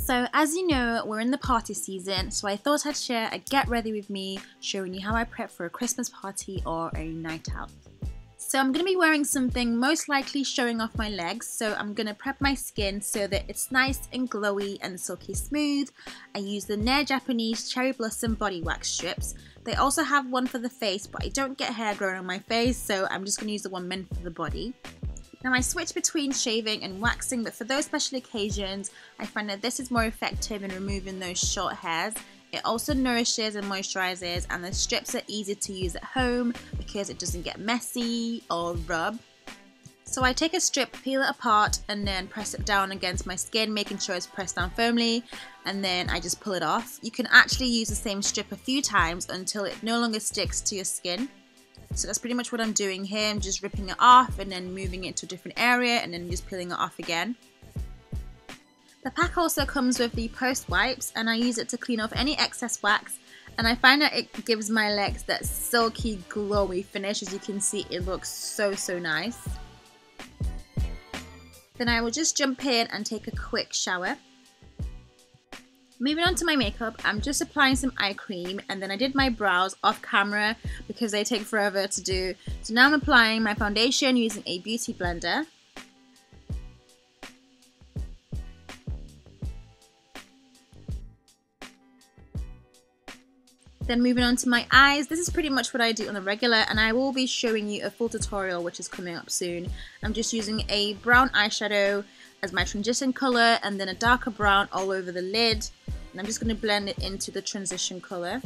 So as you know, we're in the party season, so I thought I'd share a get ready with me showing you how I prep for a Christmas party or a night out. So I'm going to be wearing something most likely showing off my legs, so I'm going to prep my skin so that it's nice and glowy and silky smooth. I use the Nair Japanese Cherry Blossom body wax strips. They also have one for the face, but I don't get hair growing on my face, so I'm just going to use the one meant for the body. Now I switch between shaving and waxing, but for those special occasions, I find that this is more effective in removing those short hairs. It also nourishes and moisturizes, and the strips are easy to use at home because it doesn't get messy or rub. So I take a strip, peel it apart, and then press it down against my skin, making sure it's pressed down firmly, and then I just pull it off. You can actually use the same strip a few times until it no longer sticks to your skin. So that's pretty much what I'm doing here. I'm just ripping it off and then moving it to a different area and then just peeling it off again. The pack also comes with the post wipes, and I use it to clean off any excess wax, and I find that it gives my legs that silky glowy finish. As you can see, it looks so nice. Then I will just jump in and take a quick shower. Moving on to my makeup, I'm just applying some eye cream, and then I did my brows off camera because they take forever to do. So now I'm applying my foundation using a beauty blender. Then moving on to my eyes, this is pretty much what I do on the regular, and I will be showing you a full tutorial which is coming up soon. I'm just using a brown eyeshadow as my transition colour, and then a darker brown all over the lid, and I'm just going to blend it into the transition colour.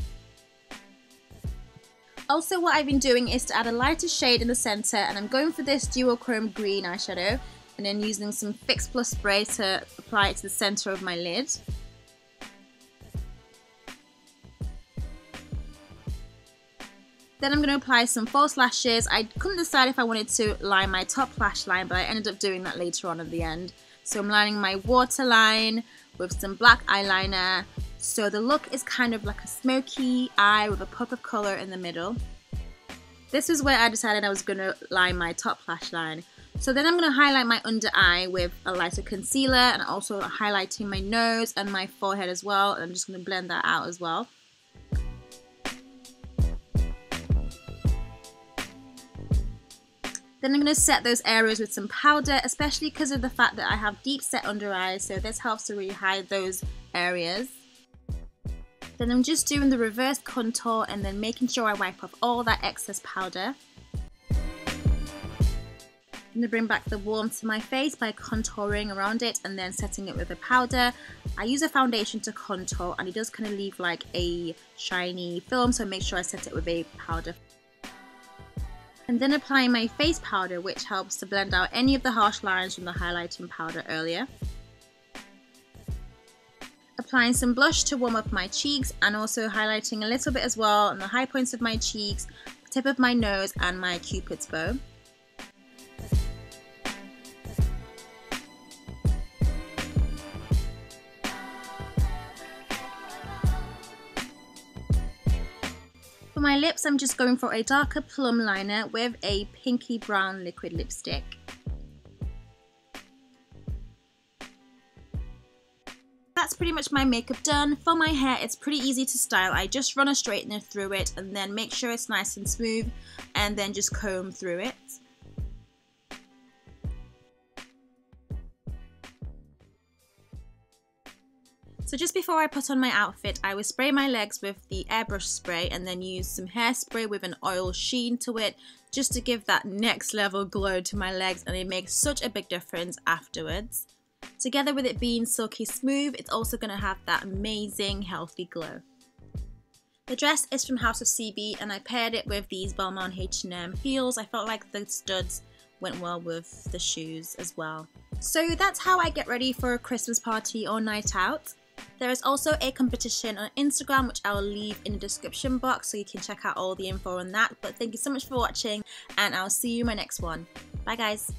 Also, what I've been doing is to add a lighter shade in the centre, and I'm going for this Duochrome green eyeshadow, and then using some Fix Plus spray to apply it to the centre of my lid. Then I'm going to apply some false lashes. I couldn't decide if I wanted to line my top lash line, but I ended up doing that later on at the end. So I'm lining my waterline with some black eyeliner. So the look is kind of like a smoky eye with a pop of colour in the middle. This is where I decided I was going to line my top lash line. So then I'm going to highlight my under eye with a lighter concealer, and also highlighting my nose and my forehead as well. And I'm just going to blend that out as well. Then I'm going to set those areas with some powder, especially because of the fact that I have deep set under eyes, so this helps to really hide those areas. Then I'm just doing the reverse contour and then making sure I wipe off all that excess powder. I'm going to bring back the warmth to my face by contouring around it and then setting it with a powder. I use a foundation to contour, and it does kind of leave like a shiny film, so make sure I set it with a powder. And then applying my face powder, which helps to blend out any of the harsh lines from the highlighting powder earlier. Applying some blush to warm up my cheeks, and also highlighting a little bit as well on the high points of my cheeks, the tip of my nose and my cupid's bow. For my lips, I'm just going for a darker plum liner with a pinky brown liquid lipstick. That's pretty much my makeup done. For my hair, it's pretty easy to style. I just run a straightener through it and then make sure it's nice and smooth, and then just comb through it. So just before I put on my outfit, I would spray my legs with the AIRBRUSH spray and then use some hairspray with an oil sheen to it, just to give that next level glow to my legs, and it makes such a big difference afterwards. Together with it being silky smooth, it's also going to have that amazing healthy glow. The dress is from House of CB, and I paired it with these Balmain H&M heels. I felt like the studs went well with the shoes as well. So that's how I get ready for a Christmas party or night out. There is also a competition on Instagram, which I will leave in the description box, so you can check out all the info on that. But thank you so much for watching, and I'll see you in my next one. Bye guys!